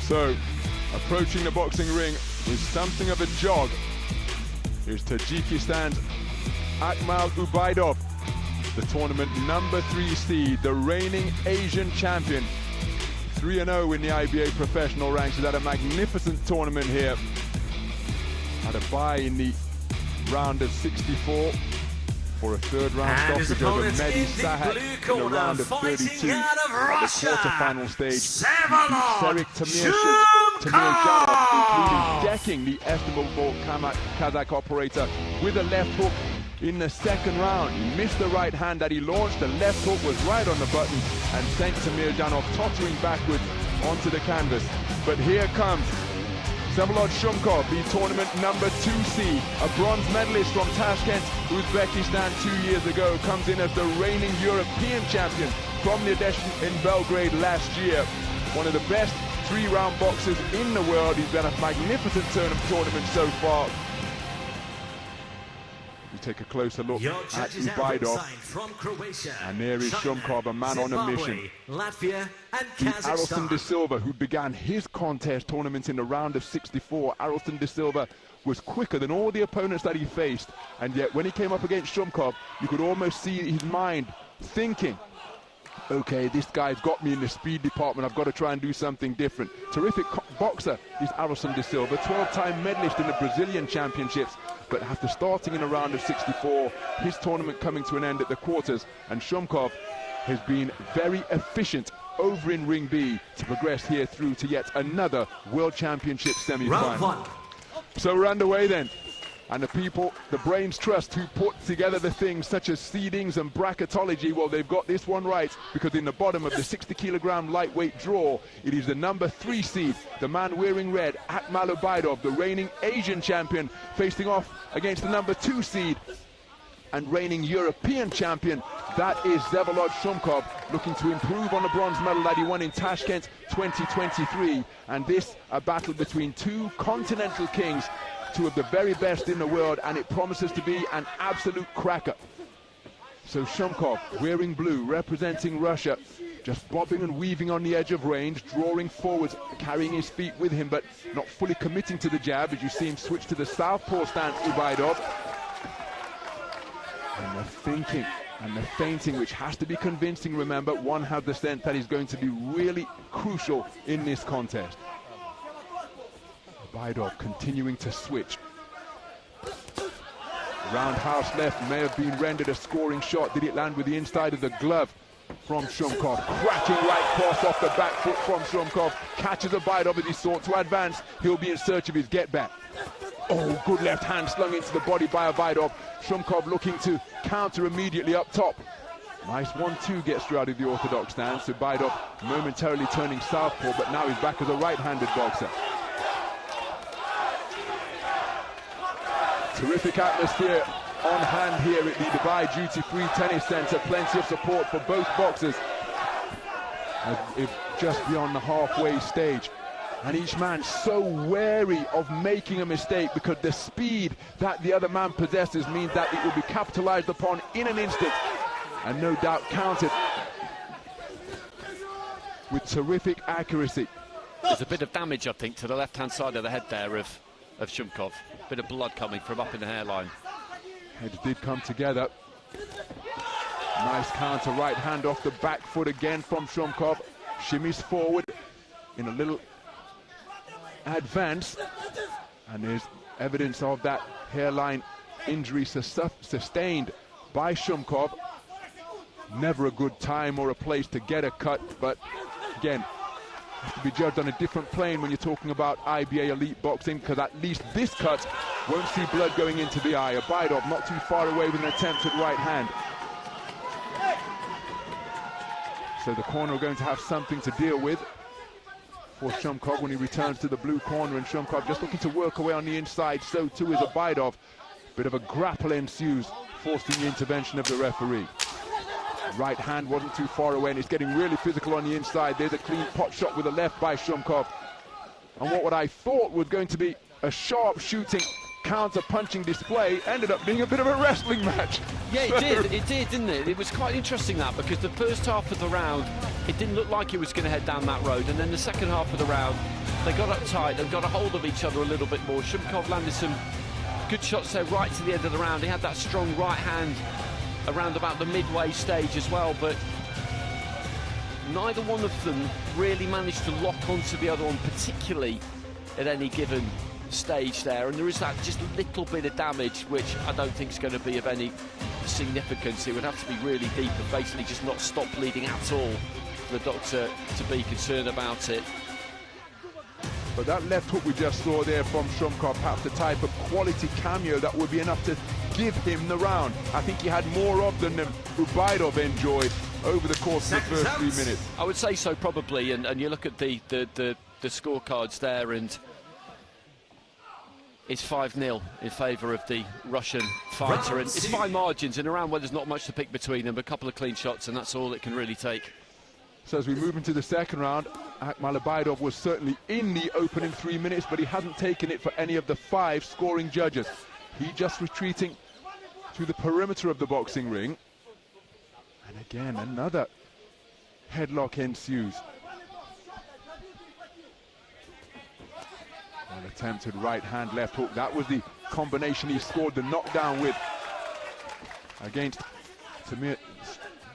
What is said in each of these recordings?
So, approaching the boxing ring with something of a jog is Tajikistan's Akmal UBAIDOV, the tournament #3 seed, the reigning Asian champion. 3-0 in the IBA professional ranks. He's had a magnificent tournament here. Had a bye in the round of 64 for a third round stoppage over Mehdi Sahat in the round of 32 at the quarter-final stage. Vsevolod, SHUMKOV, including decking the estimable Kazakh operator with a left hook in the second round. He missed the right hand that he launched. The left hook was right on the button and sent Tamirjanov tottering backwards onto the canvas. But here comes Vsevolod SHUMKOV, the tournament #2 seed, a bronze medalist from Tashkent, Uzbekistan 2 years ago, comes in as the reigning European champion from the edition in Belgrade last year. One of the best 3-round boxers in the world. He's done a magnificent tournament so far. We take a closer look at UBAIDOV, and there is SHUMKOV, a man on a mission. Latvia and Arelston De Silva, who began his contest tournament in the round of 64. Arelston De Silva was quicker than all the opponents that he faced, and yet when he came up against SHUMKOV, you could almost see his mind thinking, okay, this guy's got me in the speed department, I've got to try and do something different. Terrific boxer is Arelston De Silva, 12-time medalist in the Brazilian Championships, but after starting in a round of 64, his tournament coming to an end at the quarters, and SHUMKOV has been very efficient over in Ring B to progress here through to yet another World Championship semi-final. So we're underway then. And the people, the Brains Trust, who put together the things such as seedings and bracketology, well, they've got this one right, because in the bottom of the 60-kilogram lightweight draw, it is the #3 seed, the man wearing red, Akmal UBAIDOV, the reigning Asian champion, facing off against the #2 seed and reigning European champion, that is Vsevolod SHUMKOV, looking to improve on the bronze medal that he won in Tashkent 2023. And this, a battle between two continental kings, two of the very best in the world, and it promises to be an absolute cracker. So SHUMKOV, wearing blue, representing Russia, just bobbing and weaving on the edge of range, drawing forwards, carrying his feet with him, but not fully committing to the jab, as you see him switch to the southpaw stance, UBAIDOV. And the thinking and the feinting, which has to be convincing, remember, one has the sense that is going to be really crucial in this contest. UBAIDOV continuing to switch. Roundhouse left may have been rendered a scoring shot. Did it land with the inside of the glove from SHUMKOV? Cracking right cross off the back foot from SHUMKOV. Catches UBAIDOV as he sought to advance. He'll be in search of his get back. Oh, good left hand slung into the body by UBAIDOV. SHUMKOV looking to counter immediately up top. Nice 1-2 gets through out of the orthodox stance. UBAIDOV momentarily turning southpaw, but now he's back as a right-handed boxer. Terrific atmosphere on hand here at the Dubai Duty Free Tennis Centre. Plenty of support for both boxers. If just beyond the halfway stage. And each man so wary of making a mistake, because the speed that the other man possesses means that it will be capitalized upon in an instant, and no doubt countered with terrific accuracy. There's a bit of damage, I think, to the left-hand side of the head there of SHUMKOV. Bit of blood coming from up in the hairline. Heads did come together. Nice counter right hand off the back foot again from SHUMKOV. Shimmies forward in a little advance, and there's evidence of that hairline injury sustained by SHUMKOV. Never a good time or a place to get a cut, but again, has to be judged on a different plane when you're talking about IBA elite boxing, because at least this cut won't see blood going into the eye. UBAIDOV not too far away with an attempted right hand. So the corner are going to have something to deal with for SHUMKOV when he returns to the blue corner, and SHUMKOV just looking to work away on the inside. So too is UBAIDOV. Bit of a grapple ensues, forcing the intervention of the referee. Right hand wasn't too far away, and it's getting really physical on the inside. There's a clean pot shot with the left by SHUMKOV. And what I thought was going to be a sharp shooting counter punching display ended up being a bit of a wrestling match. Yeah, it did, didn't it? It was quite interesting that, because the first half of the round, it didn't look like he was going to head down that road, and then the second half of the round, they got up tight and got a hold of each other a little bit more. Shumkov landed some good shots there right to the end of the round. He had that strong right hand around about the midway stage as well, but neither one of them really managed to lock onto the other one, particularly at any given stage there, and there is that just little bit of damage which I don't think is going to be of any significance. It would have to be really deep and basically just not stop bleeding at all for the doctor to be concerned about it. But that left hook we just saw there from Shumkov, perhaps the type of quality cameo that would be enough to give him the round. I think he had more of them than UBAIDOV enjoyed over the course of the first 3 minutes. I would say so, probably, and you look at the scorecards there, and it's 5-0 in favour of the Russian fighter, and it's fine margins in a round where there's not much to pick between them. A couple of clean shots, and that's all it can really take. So as we move into the second round, Akmal UBAIDOV was certainly in the opening 3 minutes, but he hasn't taken it for any of the 5 scoring judges. He just retreating to the perimeter of the boxing ring. And again, another headlock ensues. An attempted right hand, left hook. That was the combination he scored the knockdown with against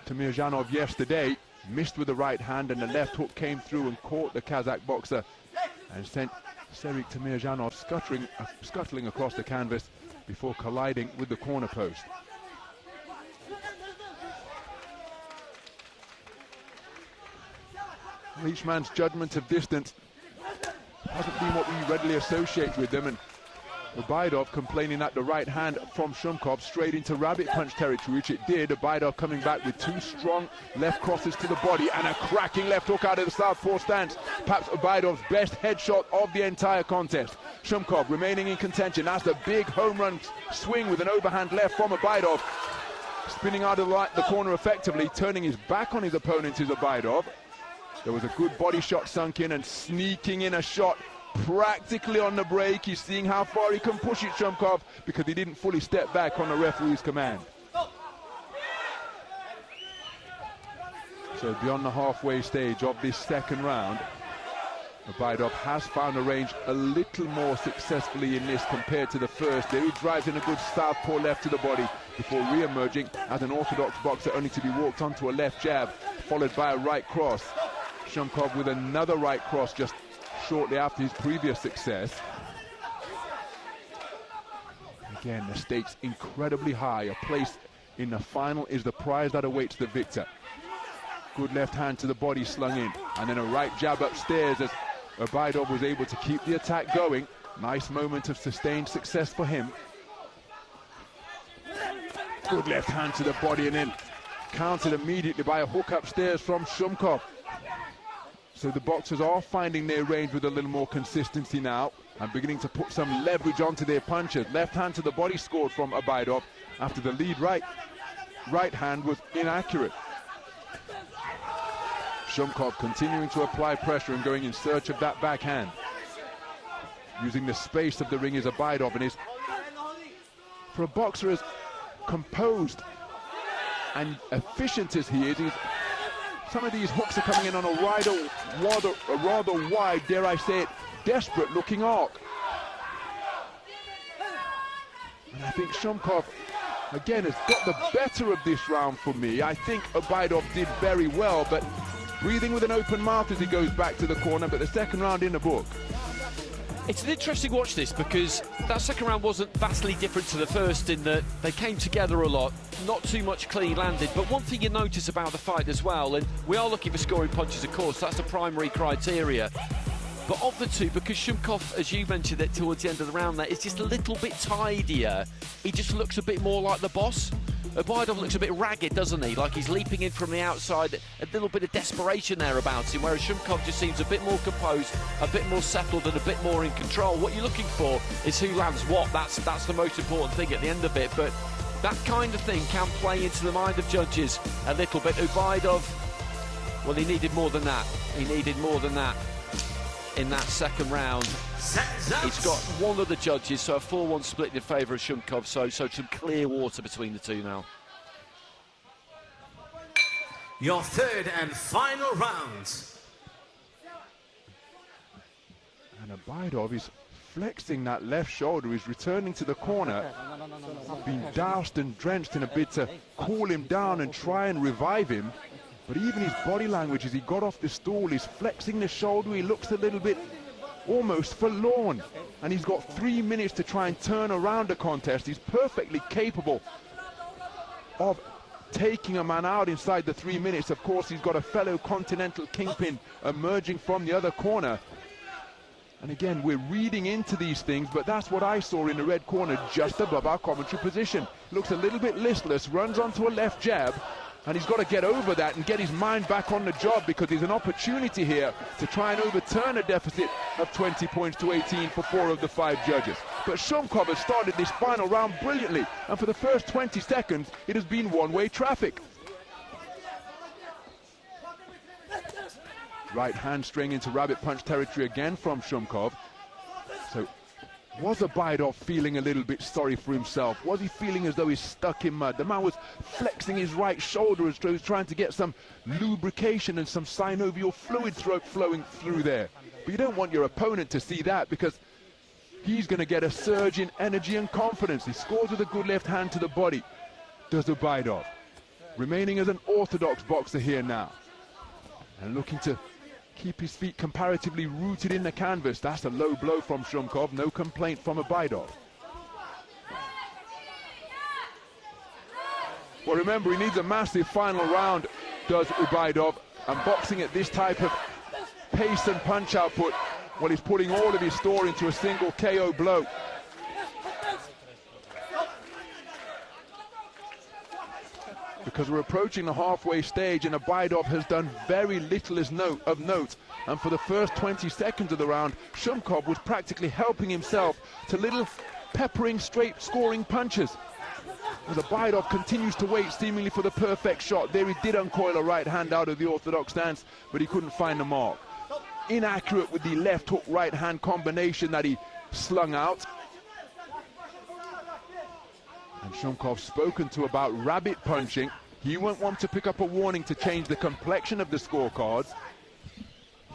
Tamirjanov yesterday. Missed with the right hand, and the left hook came through and caught the Kazakh boxer and sent Serik Tamirjanov scuttling across the canvas before colliding with the corner post. Each man's judgment of distance hasn't been what we readily associate with them, and UBAIDOV complaining that the right hand from Shumkov straight into rabbit punch territory, which it did. UBAIDOV coming back with 2 strong left crosses to the body and a cracking left hook out of the southpaw stance. Perhaps UBAIDOV's best headshot of the entire contest. Shumkov remaining in contention. That's the big home run swing with an overhand left from UBAIDOV. Spinning out of the corner effectively, turning his back on his opponent is UBAIDOV. There was a good body shot sunk in, and sneaking in a shot practically on the break. He's seeing how far he can push it, Shumkov, because he didn't fully step back on the referee's command. So beyond the halfway stage of this second round, UBAIDOV has found a range a little more successfully in this compared to the first. There he drives in a good southpaw left to the body before re-emerging as an orthodox boxer, only to be walked onto a left jab followed by a right cross. Shumkov with another right cross just shortly after his previous success. Again, the stakes incredibly high. A place in the final is the prize that awaits the victor. Good left hand to the body slung in, and then a right jab upstairs as UBAIDOV was able to keep the attack going. Nice moment of sustained success for him. Good left hand to the body, and then countered immediately by a hook upstairs from Shumkov. So the boxers are finding their range with a little more consistency now and beginning to put some leverage onto their punches. Left hand to the body scored from UBAIDOV after the lead right hand was inaccurate. Shumkov continuing to apply pressure and going in search of that backhand. Using the space of the ring is UBAIDOV, and is, for a boxer as composed and efficient as he is, some of these hooks are coming in on a rather wide, dare I say it, desperate looking arc. And I think Shumkov, again, has got the better of this round for me. I think UBAIDOV did very well, but breathing with an open mouth as he goes back to the corner, but the second round in the book. It's an interesting watch, this, because that second round wasn't vastly different to the first in that they came together a lot, not too much clean landed. But one thing you notice about the fight as well, and we are looking for scoring punches, of course, that's the primary criteria. But of the two, because Shumkov, as you mentioned it towards the end of the round there, is just a little bit tidier, he just looks a bit more like the boss. UBAIDOV looks a bit ragged, doesn't he? Like he's leaping in from the outside, a little bit of desperation there about him, whereas Shumkov just seems a bit more composed, a bit more settled, and a bit more in control. What you're looking for is who lands what. That's the most important thing at the end of it. But that kind of thing can play into the mind of judges a little bit. UBAIDOV, well, he needed more than that. He needed more than that in that second round. He's got one of the judges, so a 4-1 split in favour of Shumkov, so some clear water between the two now. Your third and final round. And UBAIDOV is flexing that left shoulder. He's returning to the corner, being doused and drenched in a bid to cool him down and try and revive him. But even his body language as he got off the stool, he's flexing the shoulder. He looks a little bit almost forlorn. And he's got 3 minutes to try and turn around the contest. He's perfectly capable of taking a man out inside the 3 minutes. Of course, he's got a fellow continental kingpin emerging from the other corner. And again, we're reading into these things, but that's what I saw in the red corner just above our commentary position. Looks a little bit listless, runs onto a left jab, and he's got to get over that and get his mind back on the job, because there's an opportunity here to try and overturn a deficit of 20 points to 18 for 4 of the 5 judges. But SHUMKOV has started this final round brilliantly, and for the first 20 seconds, it has been one-way traffic. Right hand straying into rabbit punch territory again from SHUMKOV. So was UBAIDOV feeling a little bit sorry for himself? Was he feeling as though he's stuck in mud? The man was flexing his right shoulder as though he was trying to get some lubrication and some synovial fluid flowing through there. But you don't want your opponent to see that, because he's going to get a surge in energy and confidence. He scores with a good left hand to the body, does UBAIDOV. Remaining as an orthodox boxer here now, and looking to keep his feet comparatively rooted in the canvas. That's a low blow from SHUMKOV, no complaint from UBAIDOV. Well, remember, he needs a massive final round, does UBAIDOV, and boxing at this type of pace and punch output, well, he's putting all of his store into a single KO blow. Because we're approaching the halfway stage, and UBAIDOV has done very little of note. And for the first 20 seconds of the round, SHUMKOV was practically helping himself to little peppering straight scoring punches. As UBAIDOV continues to wait seemingly for the perfect shot. There he did uncoil a right hand out of the orthodox stance, but he couldn't find the mark. Inaccurate with the left hook right hand combination that he slung out. And SHUMKOV's spoken to about rabbit punching. He won't want to pick up a warning to change the complexion of the scorecards.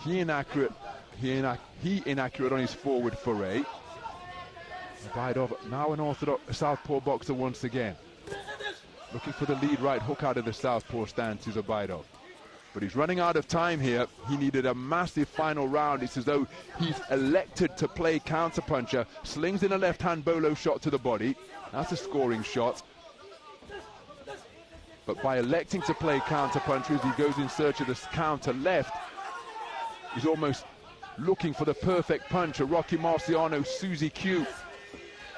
He inaccurate on his forward foray. UBAIDOV now an orthodox southpaw boxer once again. Looking for the lead right hook out of the southpaw stance is UBAIDOV. But he's running out of time here. He needed a massive final round. It's as though he's elected to play counterpuncher. Slings in a left-hand bolo shot to the body. That's a scoring shot. But by electing to play counterpuncher as he goes in search of the counter left, he's almost looking for the perfect punch, a Rocky Marciano, Susie Q,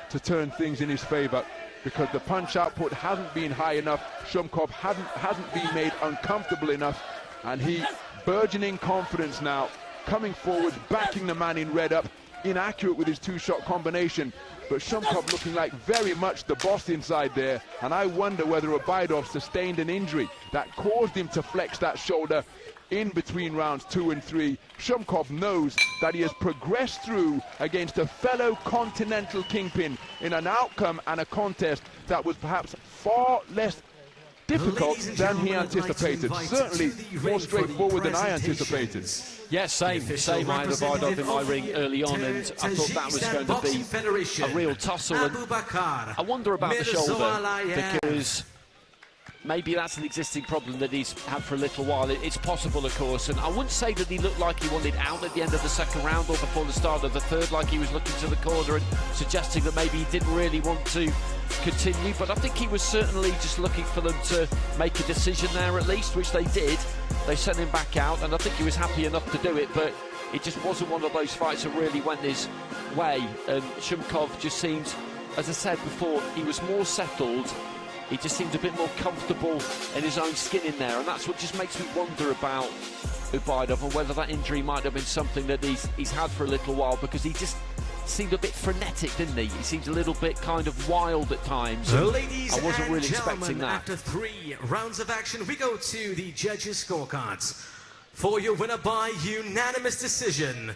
to turn things in his favor. Because the punch output hasn't been high enough. SHUMKOV hasn't been made uncomfortable enough. And he, burgeoning confidence now, coming forward, backing the man in red up, inaccurate with his two-shot combination. But SHUMKOV looking like very much the boss inside there. And I wonder whether UBAIDOV sustained an injury that caused him to flex that shoulder in between rounds 2 and 3. SHUMKOV knows that he has progressed through against a fellow continental kingpin in an outcome and a contest that was perhaps far less difficult than he anticipated. Certainly more straightforward than I anticipated. Yes, same. I had UBAIDOV in my ring early on, and I thought that was going to be a real tussle. And I wonder about the shoulder, because maybe that's an existing problem that he's had for a little while. It's possible, of course, and I wouldn't say that he looked like he wanted out at the end of the second round or before the start of the third, like he was looking to the corner and suggesting that maybe he didn't really want to continue, but I think he was certainly just looking for them to make a decision there at least, which they did. They sent him back out, and I think he was happy enough to do it, but it just wasn't one of those fights that really went his way. And SHUMKOV just seemed, as I said before, he was more settled. He just seemed a bit more comfortable in his own skin in there, and that's what just makes me wonder about UBAIDOV and whether that injury might have been something that he's had for a little while, because he just seemed a bit frenetic, didn't he? He seemed a little bit kind of wild at times. Ladies I wasn't really expecting that. After 3 rounds of action, we go to the judges' scorecards. For your winner by unanimous decision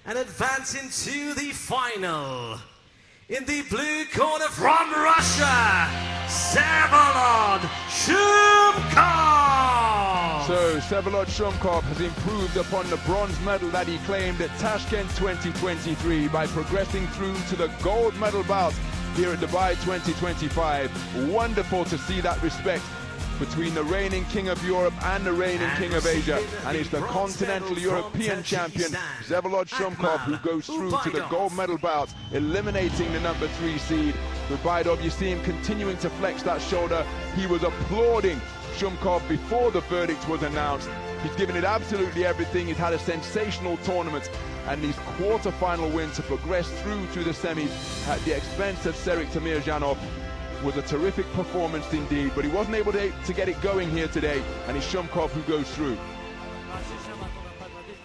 and advancing to the final, in the blue corner from Russia, Vsevolod SHUMKOV. So Vsevolod Shumkov has improved upon the bronze medal that he claimed at Tashkent 2023 by progressing through to the gold medal bout here at Dubai 2025. Wonderful to see that respect between the reigning King of Europe and the reigning King of Asia. And it's the continental European champion, Vsevolod Shumkov, who goes through to the gold medal bout, eliminating the number 3 seed. UBAIDOV, you see him continuing to flex that shoulder. He was applauding Shumkov before the verdict was announced. He's given it absolutely everything. He's had a sensational tournament, and his quarter-final win to progress through to the semis at the expense of Serik Tamirjanov was a terrific performance indeed, but he wasn't able to get it going here today, and it's Shumkov who goes through.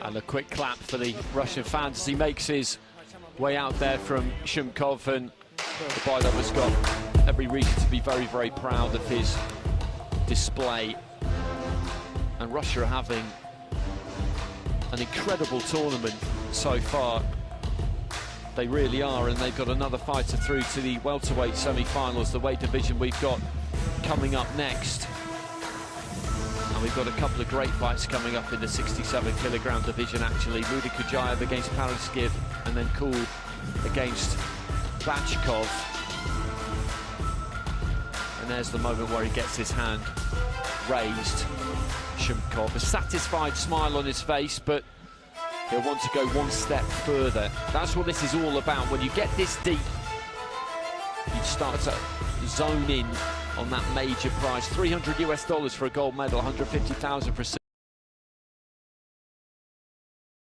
And a quick clap for the Russian fans as he makes his way out there from Shumkov, and UBAIDOV has got every reason to be very, very proud of his display. And Russia are having an incredible tournament so far. They really are, and they've got another fighter through to the welterweight semi-finals, the weight division we've got coming up next. And we've got a couple of great fights coming up in the 67-kilogram division, actually. Muda Kujayev against Paraskiv, and then Kul against Bachkov. And there's the moment where he gets his hand raised. Shumkov, a satisfied smile on his face, but he'll want to go one step further. That's what this is all about. When you get this deep, you start to zone in on that major prize. $300 US for a gold medal, 150,000 for